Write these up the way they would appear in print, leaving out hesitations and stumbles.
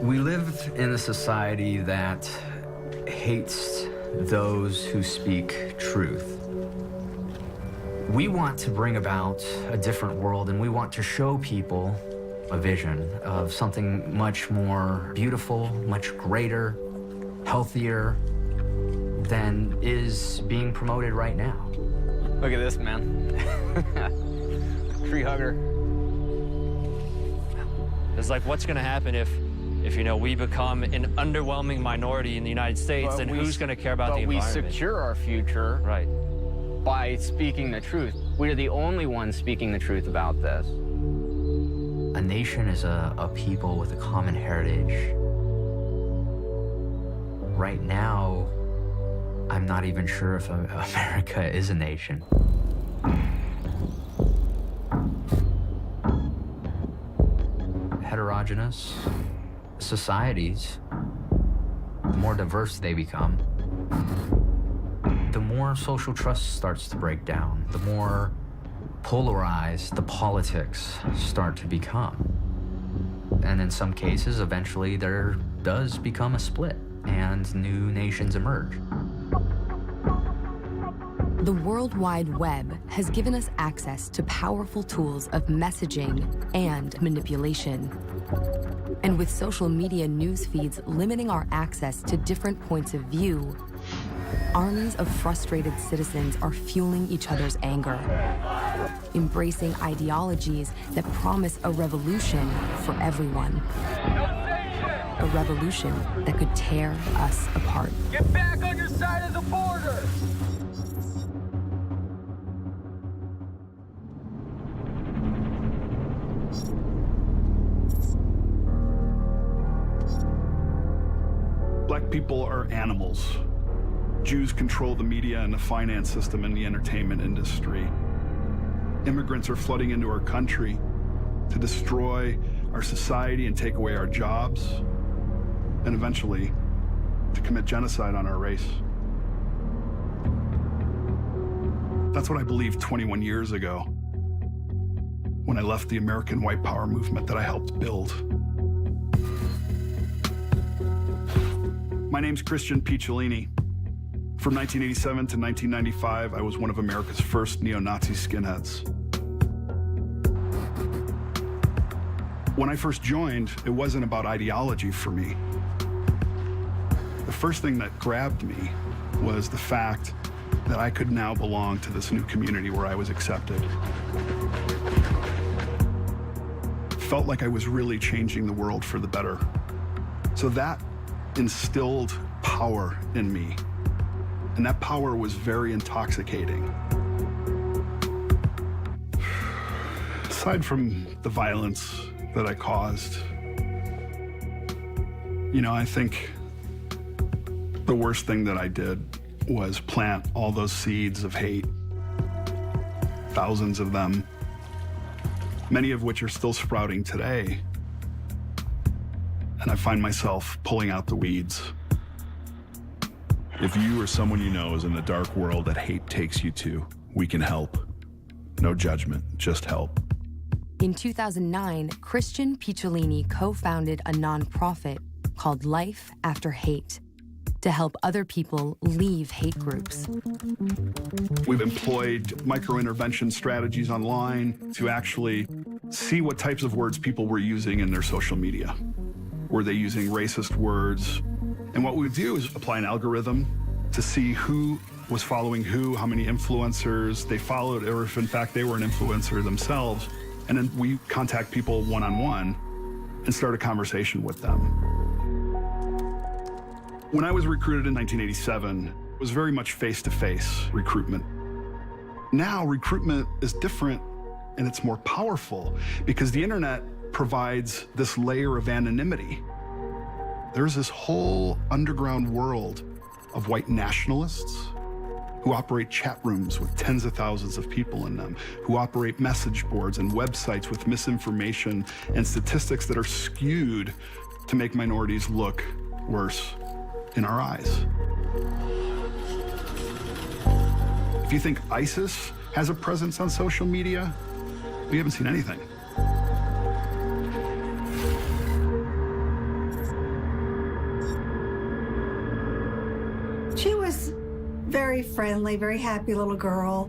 We live in a society that hates those who speak truth. We want to bring about a different world, and we want to show people a vision of something much more beautiful, much greater, healthier than is being promoted right now. Look at this, man. Tree hugger. It's like, what's gonna happen if you know, we become an underwhelming minority in the United States, then who's gonna care about the environment? But we secure our future. Right. By speaking the truth. We are the only ones speaking the truth about this. A nation is a people with a common heritage. Right now, I'm not even sure if America is a nation. Heterogeneous societies, the more diverse they become, the more social trust starts to break down, the more polarized the politics start to become. And in some cases, eventually there does become a split and new nations emerge. The World Wide Web has given us access to powerful tools of messaging and manipulation. And with social media news feeds limiting our access to different points of view, armies of frustrated citizens are fueling each other's anger, embracing ideologies that promise a revolution for everyone. A revolution that could tear us apart. Get back on your side of the border! Black people are animals. Jews control the media and the finance system and the entertainment industry. Immigrants are flooding into our country to destroy our society and take away our jobs, and eventually to commit genocide on our race. That's what I believed 21 years ago when I left the American white power movement that I helped build. My name's Christian Picciolini. From 1987 to 1995, I was one of America's first neo-Nazi skinheads. When I first joined, it wasn't about ideology for me. The first thing that grabbed me was the fact that I could now belong to this new community where I was accepted. Felt like I was really changing the world for the better. So that instilled power in me. And that power was very intoxicating. Aside from the violence that I caused, you know, I think the worst thing that I did was plant all those seeds of hate, thousands of them, many of which are still sprouting today. And I find myself pulling out the weeds. If you or someone you know is in the dark world that hate takes you to, we can help. No judgment, just help. In 2009, Christian Picciolini co-founded a nonprofit called Life After Hate to help other people leave hate groups. We've employed micro-intervention strategies online to actually see what types of words people were using in their social media. Were they using racist words? And what we would do is apply an algorithm to see who was following who, how many influencers they followed, or if in fact they were an influencer themselves. And then we contact people one-on-one and start a conversation with them. When I was recruited in 1987, it was very much face-to-face recruitment. Now recruitment is different and it's more powerful because the internet provides this layer of anonymity. There's this whole underground world of white nationalists who operate chat rooms with tens of thousands of people in them, who operate message boards and websites with misinformation and statistics that are skewed to make minorities look worse in our eyes. If you think ISIS has a presence on social media, we haven't seen anything. very friendly, very happy little girl.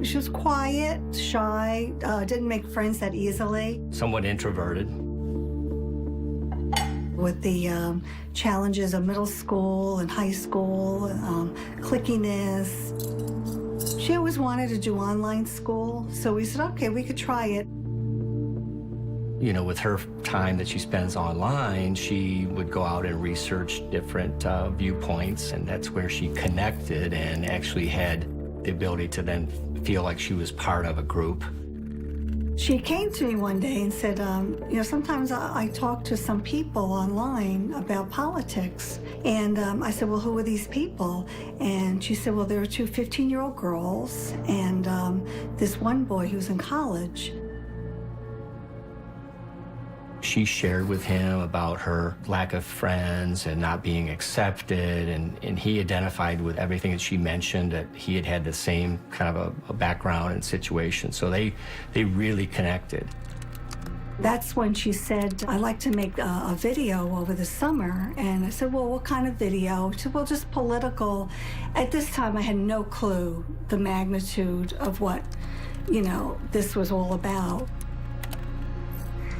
She was quiet, shy, didn't make friends that easily. Somewhat introverted. With the challenges of middle school and high school, clickiness. She always wanted to do online school, so we said, okay, we could try it. You know, with her time that she spends online, she would go out and research different viewpoints, and that's where she connected and actually had the ability to then feel like she was part of a group. She came to me one day and said, you know, sometimes I talk to some people online about politics. And I said, well, who are these people? And she said, well, there are two 15-year-old girls and this one boy who's in college. She shared with him about her lack of friends and not being accepted, and he identified with everything that she mentioned, that he had had the same kind of a background and situation. So they really connected. That's when she said, I'd like to make a video over the summer. And I said, well, what kind of video? She said, well, just political. At this time, I had no clue the magnitude of what, you know, this was all about.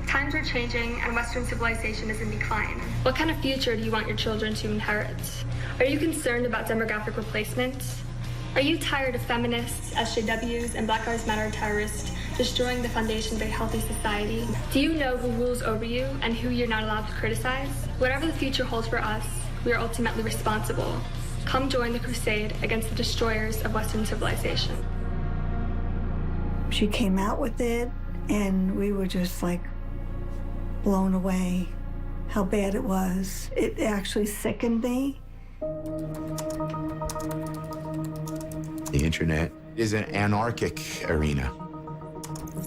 Times are changing and Western civilization is in decline. What kind of future do you want your children to inherit? Are you concerned about demographic replacement? Are you tired of feminists, SJWs, and Black Lives Matter terrorists destroying the foundation of a healthy society? Do you know who rules over you and who you're not allowed to criticize? Whatever the future holds for us, we are ultimately responsible. Come join the crusade against the destroyers of Western civilization. She came out with it, and we were just like blown away how bad it was. It actually sickened me. The internet is an anarchic arena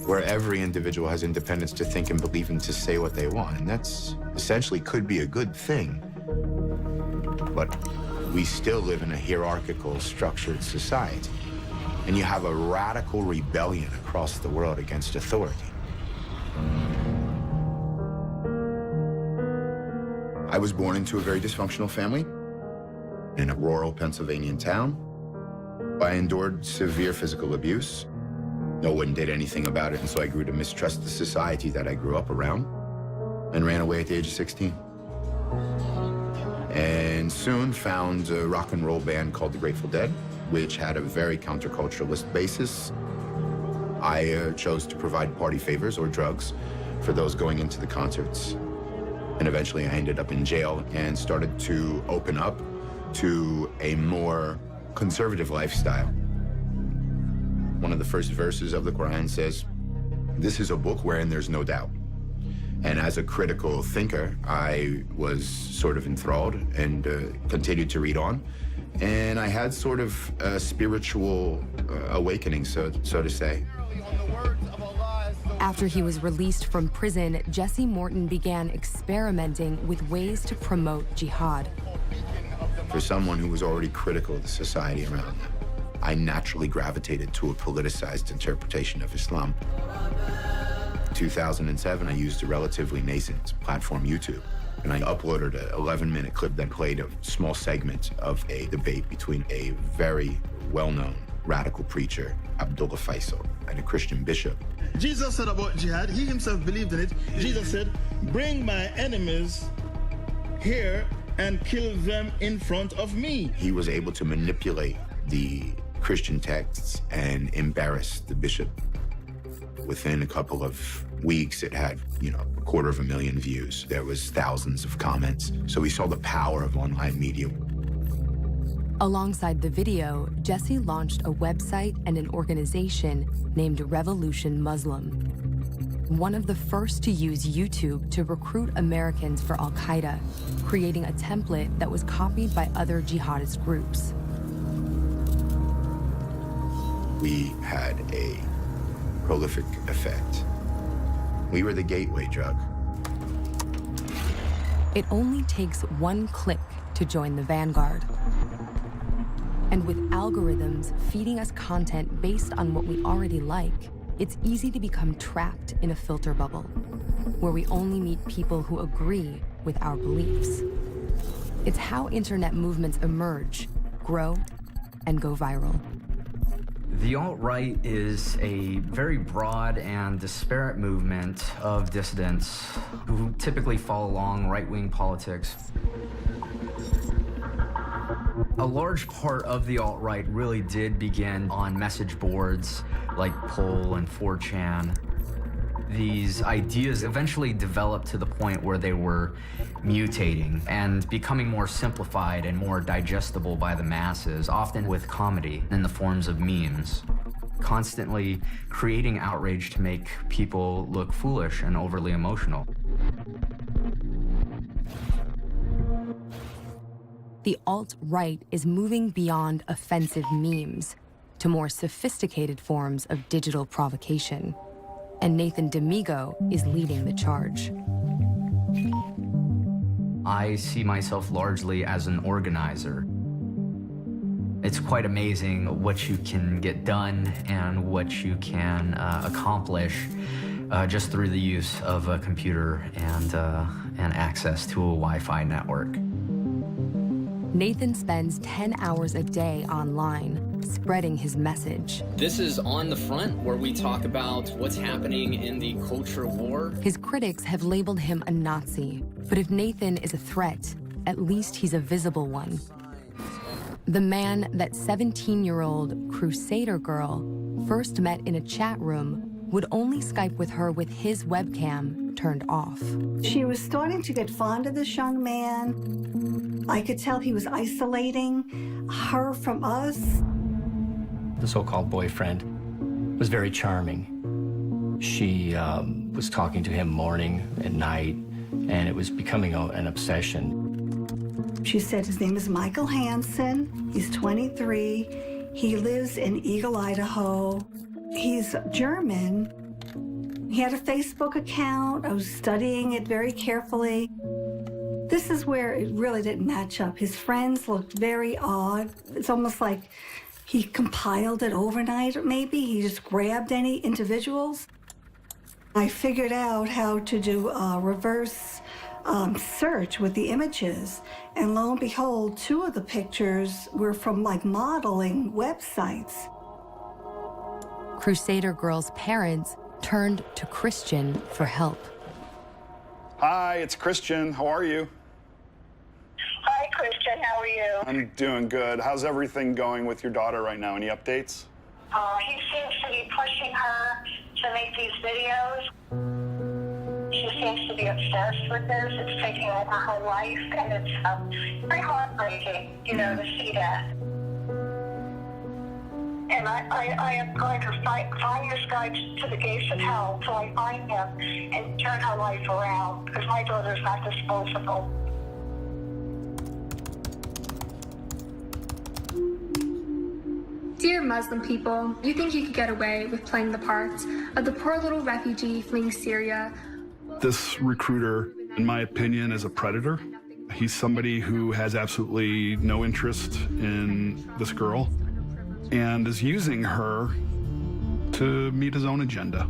where every individual has independence to think and believe and to say what they want. And that's essentially could be a good thing. But we still live in a hierarchical, structured society. And you have a radical rebellion across the world against authority. I was born into a very dysfunctional family in a rural Pennsylvania town. I endured severe physical abuse. No one did anything about it, and so I grew to mistrust the society that I grew up around and ran away at the age of 16. And soon found a rock and roll band called the Grateful Dead, which had a very counterculturalist basis. I chose to provide party favors or drugs for those going into the concerts. And eventually I ended up in jail and started to open up to a more conservative lifestyle. One of the first verses of the Quran says, this is a book wherein there's no doubt. And as a critical thinker, I was sort of enthralled and continued to read on. And I had sort of a spiritual awakening, so to say. After he was released from prison, Jesse Morton began experimenting with ways to promote jihad. For someone who was already critical of the society around them, I naturally gravitated to a politicized interpretation of Islam. In 2007, I used a relatively nascent platform, YouTube, and I uploaded an 11-minute clip that played a small segment of a debate between a very well-known radical preacher, Abdullah Faisal, and a Christian bishop. Jesus said about jihad, he himself believed in it. Jesus said, bring my enemies here and kill them in front of me. He was able to manipulate the Christian texts and embarrass the bishop. Within a couple of weeks, it had, 250,000 views. There was thousands of comments. So we saw the power of online media. Alongside the video, Jesse launched a website and an organization named Revolution Muslim, one of the first to use YouTube to recruit Americans for Al-Qaeda, creating a template that was copied by other jihadist groups. We had a prolific effect. We were the gateway drug. It only takes one click to join the vanguard. And with algorithms feeding us content based on what we already like, it's easy to become trapped in a filter bubble, where we only meet people who agree with our beliefs. It's how internet movements emerge, grow and go viral. The alt-right is a very broad and disparate movement of dissidents who typically fall along right-wing politics. A large part of the alt-right really did begin on message boards like Poll and 4chan. These ideas eventually developed to the point where they were mutating and becoming more simplified and more digestible by the masses, often with comedy in the forms of memes, constantly creating outrage to make people look foolish and overly emotional. The alt-right is moving beyond offensive memes to more sophisticated forms of digital provocation. And Nathan D'Amigo is leading the charge. I see myself largely as an organizer. It's quite amazing what you can get done and what you can accomplish just through the use of a computer and access to a Wi-Fi network. Nathan spends 10 hours a day online, spreading his message. This is On the Front, where we talk about what's happening in the culture war. His critics have labeled him a Nazi, but if Nathan is a threat, at least he's a visible one. The man that 17-year-old Crusader girl first met in a chat room would only Skype with her with his webcam turned off. She was starting to get fond of this young man. I could tell he was isolating her from us. The so-called boyfriend was very charming. She was talking to him morning and night, and it was becoming an obsession. She said his name is Michael Hansen. He's 23. He lives in Eagle, Idaho. He's German. He had a Facebook account. I was studying it very carefully. This is where it really didn't match up. His friends looked very odd. It's almost like he compiled it overnight, maybe. He just grabbed any individuals. I figured out how to do a reverse search with the images. And lo and behold, 2 of the pictures were from like modeling websites. Crusader girl's parents turned to Christian for help. Hi, it's Christian. How are you? Hi, Christian. How are you? I'm doing good. How's everything going with your daughter right now? Any updates? He seems to be pushing her to make these videos. She seems to be obsessed with this. It's taking over her life, and it's very heartbreaking, to see that. And I am going to find this guy to the gates of hell till I find him and turn her life around, because my daughter's not disposable. Dear Muslim people, you think you could get away with playing the part of the poor little refugee fleeing Syria. This recruiter, in my opinion, is a predator. He's somebody who has absolutely no interest in this girl and is using her to meet his own agenda.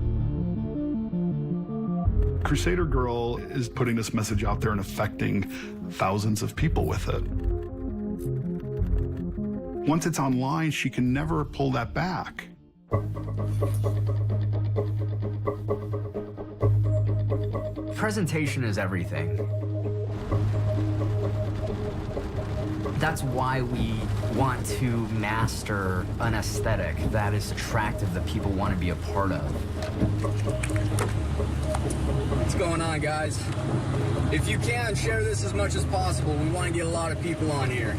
Crusader Girl is putting this message out there and affecting thousands of people with it. Once it's online, she can never pull that back. Presentation is everything. That's why we want to master an aesthetic that is attractive, that people want to be a part of. What's going on, guys? If you can, share this as much as possible. We want to get a lot of people on here.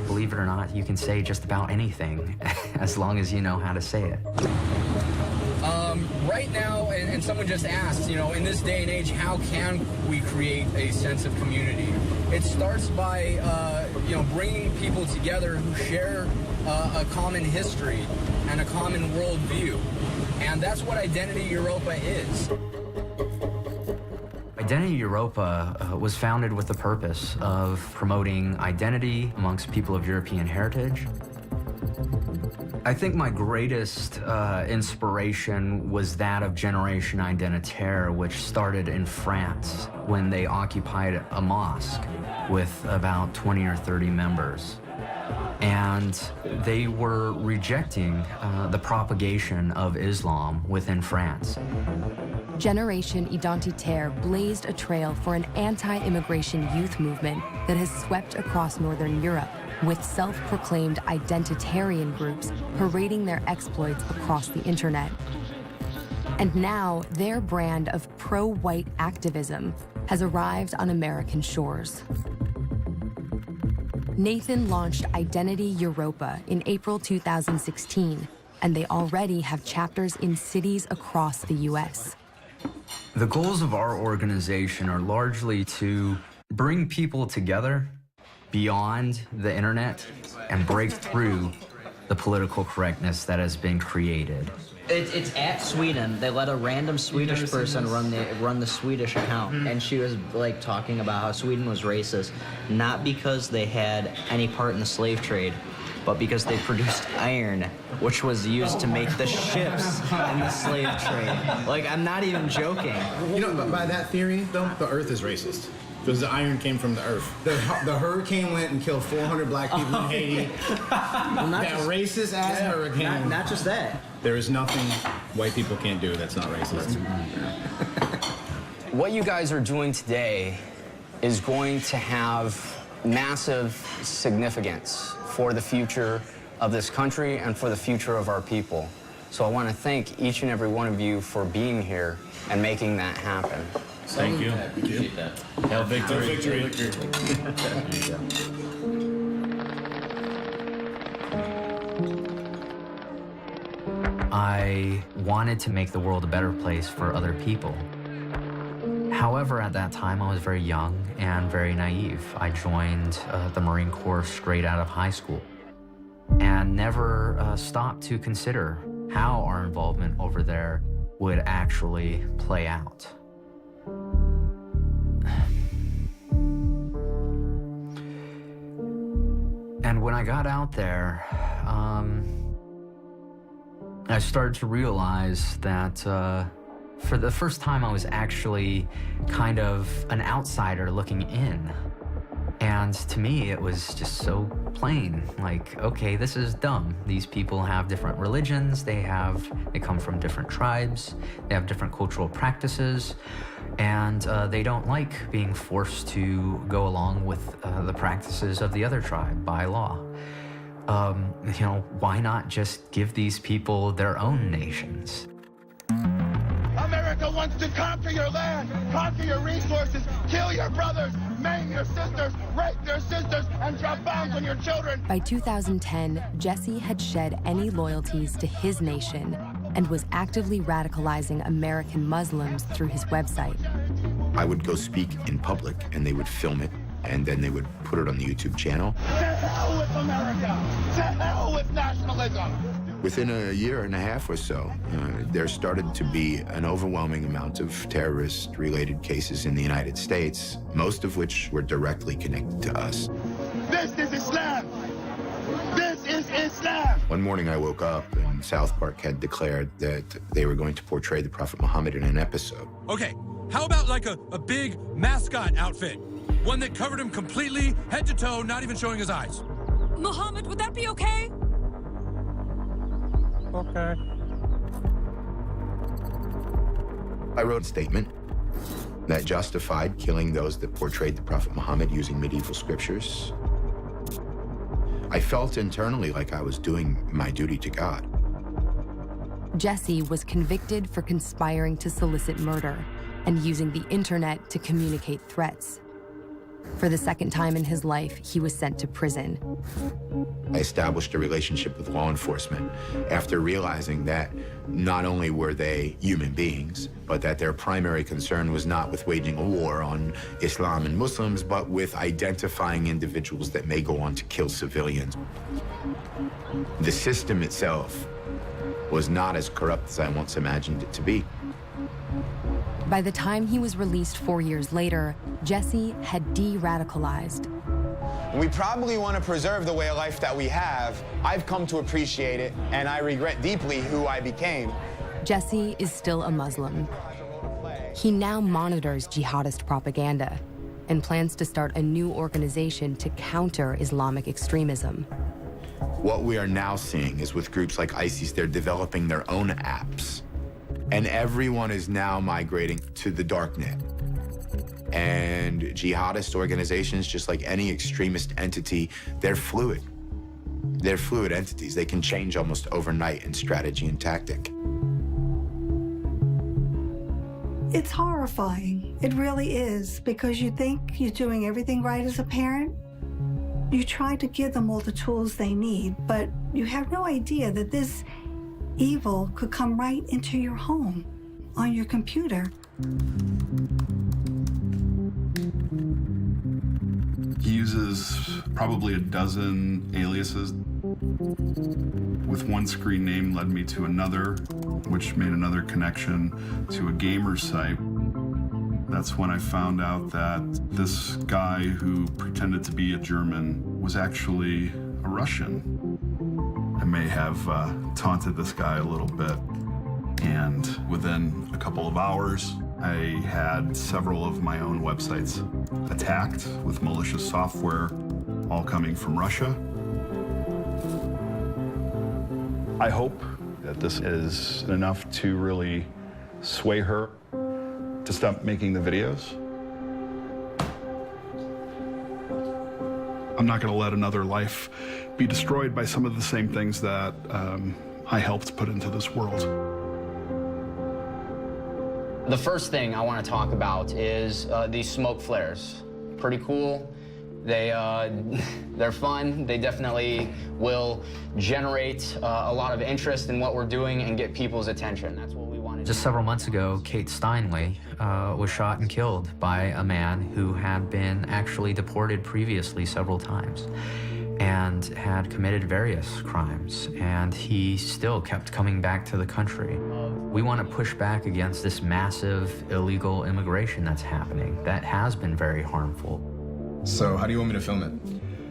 Believe it or not, you can say just about anything, as long as you know how to say it. Right now, and someone just asked, in this day and age, how can we create a sense of community? It starts by, bringing people together who share a common history and a common worldview. And that's what Identity Europa is. Identity Europa was founded with the purpose of promoting identity amongst people of European heritage. I think my greatest inspiration was that of Generation Identitaire, which started in France when they occupied a mosque with about 20 or 30 members. And they were rejecting the propagation of Islam within France. Generation Identitaire blazed a trail for an anti-immigration youth movement that has swept across Northern Europe, with self-proclaimed identitarian groups parading their exploits across the internet. And now their brand of pro-white activism has arrived on American shores. Nathan launched Identity Europa in April 2016, and they already have chapters in cities across the U.S. The goals of our organization are largely to bring people together beyond the internet and break through the political correctness that has been created. It's at Sweden. They let a random Swedish person run the Swedish account, and she was like talking about how Sweden was racist, not because they had any part in the slave trade, but because they produced iron, which was used to make the ships in the slave trade. Like, I'm not even joking. You know, by that theory, though, the Earth is racist. Because the iron came from the Earth. The hurricane went and killed 400 black people in Haiti. Well, that racist-ass hurricane. Not just that. There is nothing white people can't do that's not racist. What you guys are doing today is going to have massive significance for the future of this country and for the future of our people. So I want to thank each and every one of you for being here and making that happen. Thank you. Appreciate that. Hail victory. I wanted to make the world a better place for other people. However, at that time, I was very young and very naive. I joined the Marine Corps straight out of high school and never stopped to consider how our involvement over there would actually play out. And when I got out there, I started to realize that for the first time I was actually kind of an outsider looking in. And to me, it was just so plain, like, okay, this is dumb. These people have different religions, they come from different tribes, they have different cultural practices, and they don't like being forced to go along with the practices of the other tribe by law. You know, why not just give these people their own nations? America wants to conquer your land, conquer your resources, kill your brothers, maim your sisters, rape your sisters, and drop bombs on your children. By 2010, Jesse had shed any loyalties to his nation and was actively radicalizing American Muslims through his website. I would go speak in public, and they would film it, and then they would put it on the YouTube channel. To hell with America! To hell with nationalism! Within a year and a half or so, there started to be an overwhelming amount of terrorist-related cases in the United States, most of which were directly connected to us. This is Islam! This is Islam! One morning I woke up and South Park had declared that they were going to portray the Prophet Muhammad in an episode. Okay, how about like a big mascot outfit? One that covered him completely, head to toe, not even showing his eyes. Muhammad, would that be okay? Okay. I wrote a statement that justified killing those that portrayed the Prophet Muhammad using medieval scriptures. I felt internally like I was doing my duty to God. Jesse was convicted for conspiring to solicit murder and using the internet to communicate threats. For the second time in his life, he was sent to prison. I established a relationship with law enforcement after realizing that not only were they human beings, but that their primary concern was not with waging a war on Islam and Muslims, but with identifying individuals that may go on to kill civilians. The system itself was not as corrupt as I once imagined it to be. By the time he was released 4 years later, Jesse had de-radicalized. We probably want to preserve the way of life that we have. I've come to appreciate it, and I regret deeply who I became. Jesse is still a Muslim. He now monitors jihadist propaganda, and plans to start a new organization to counter Islamic extremism. What we are now seeing is with groups like ISIS, they're developing their own apps. And everyone is now migrating to the darknet. And jihadist organizations, just like any extremist entity, they're fluid. They're fluid entities. They can change almost overnight in strategy and tactic. It's horrifying. It really is, because you think you're doing everything right as a parent. You try to give them all the tools they need, but you have no idea that this evil could come right into your home, on your computer. He uses probably a dozen aliases. With one screen name led me to another, which made another connection to a gamer site. That's when I found out that this guy who pretended to be a German was actually a Russian. I may have taunted this guy a little bit, and within a couple of hours, I had several of my own websites attacked with malicious software, all coming from Russia. I hope that this is enough to really sway her to stop making the videos. I'm not going to let another life be destroyed by some of the same things that I helped put into this world. The first thing I want to talk about is these smoke flares. Pretty cool. They're fun. They definitely will generate a lot of interest in what we're doing and get people's attention. That's what we wanted. Just several months ago, Kate Steinle was shot and killed by a man who had been actually deported previously several times and had committed various crimes, and he still kept coming back to the country. We want to push back against this massive illegal immigration that's happening that has been very harmful. So how do you want me to film it?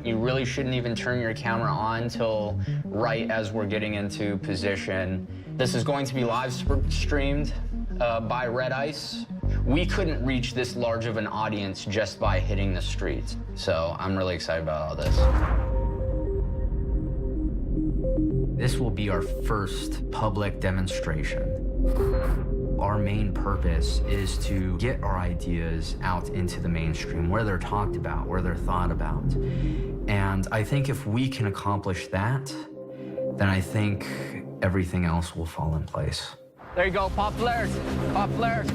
You really shouldn't even turn your camera on till right as we're getting into position. This is going to be live streamed by Red Ice. We couldn't reach this large of an audience just by hitting the streets. So I'm really excited about all this. This will be our first public demonstration. Our main purpose is to get our ideas out into the mainstream, where they're talked about, where they're thought about. And I think if we can accomplish that, then I think everything else will fall in place. There you go, pop flares, pop flares.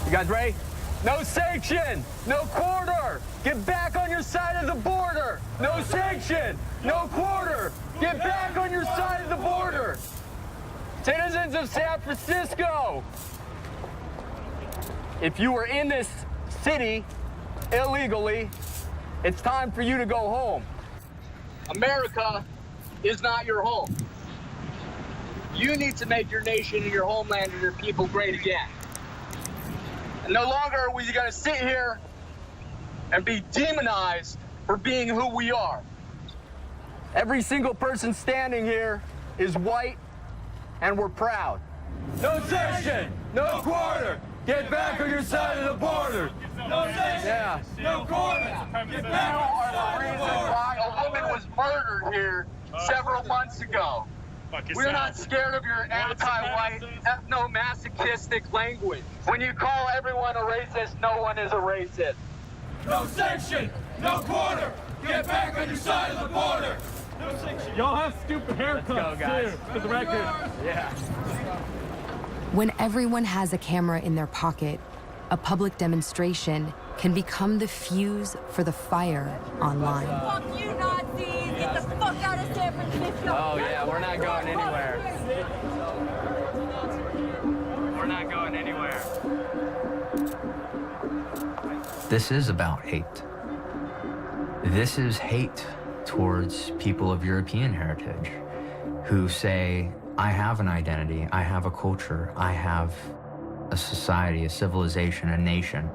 You guys ready? No sanction, no quarter. Get back on your side of the border. No sanction, no quarter. Get back on your side of the border. Citizens of San Francisco, if you were in this city illegally, it's time for you to go home. America is not your home. You need to make your nation and your homeland and your people great again. And no longer are we going to sit here and be demonized for being who we are. Every single person standing here is white, and we're proud. No section, no quarter. Get back on your side of the border. No section, no quarter. Get back on your side of the border. Why a woman was murdered here several months ago. We're not scared of your anti-white, ethno-masochistic language. When you call everyone a racist, no one is a racist. No section, no quarter. Get back on your side of the border. No section. Y'all have stupid haircuts too, for the record. Yeah. When everyone has a camera in their pocket, a public demonstration can become the fuse for the fire online. Fuck you, Nazis! Get the fuck out of San Francisco! Oh yeah, we're not going anywhere. We're not going anywhere. This is about hate. This is hate towards people of European heritage who say, I have an identity, I have a culture, I have a society, a civilization, a nation.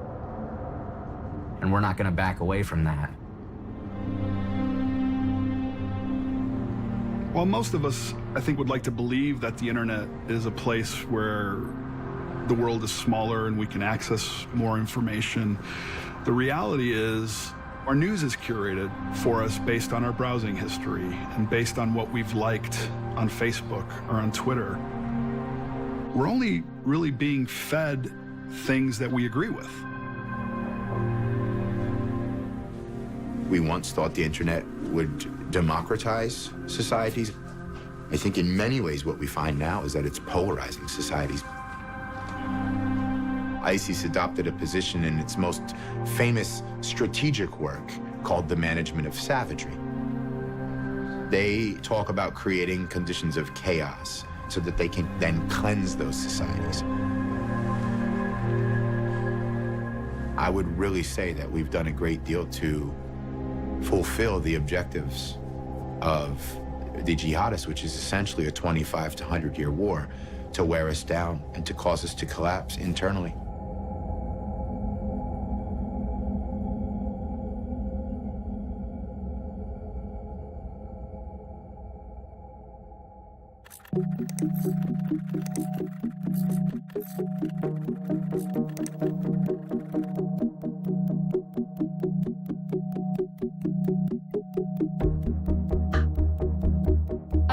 And we're not going to back away from that. While most of us, I think, would like to believe that the internet is a place where the world is smaller and we can access more information. The reality is our news is curated for us based on our browsing history and based on what we've liked on Facebook or on Twitter. We're only really being fed things that we agree with. We once thought the internet would democratize societies. I think in many ways what we find now is that it's polarizing societies. ISIS adopted a position in its most famous strategic work called the management of savagery. They talk about creating conditions of chaos so that they can then cleanse those societies. I would really say that we've done a great deal to fulfill the objectives of the jihadists, which is essentially a 25 to 100-year war, to wear us down and to cause us to collapse internally. My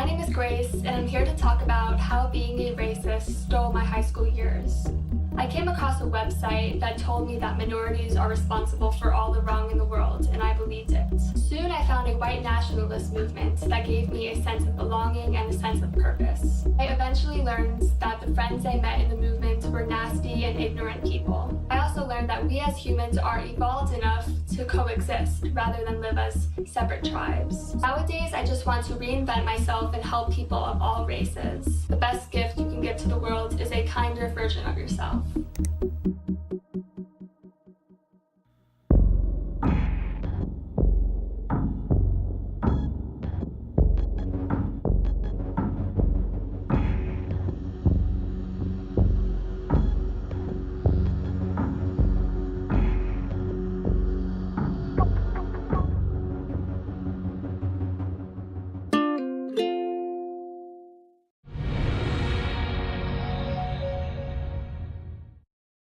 name is Grace, and I'm here to talk about how being a racist stole my high school years. I came across a website that told me that minorities are responsible for all the wrong in the world, and I believed it. Soon I found a white nationalist movement that gave me a sense of belonging and a sense of purpose. I eventually learned that the friends I met in the movement were nasty and ignorant people. I also learned that we as humans are evolved enough to coexist rather than live as separate tribes. Nowadays, I just want to reinvent myself and help people of all races. The best gift you can give to the world is a kinder version of yourself.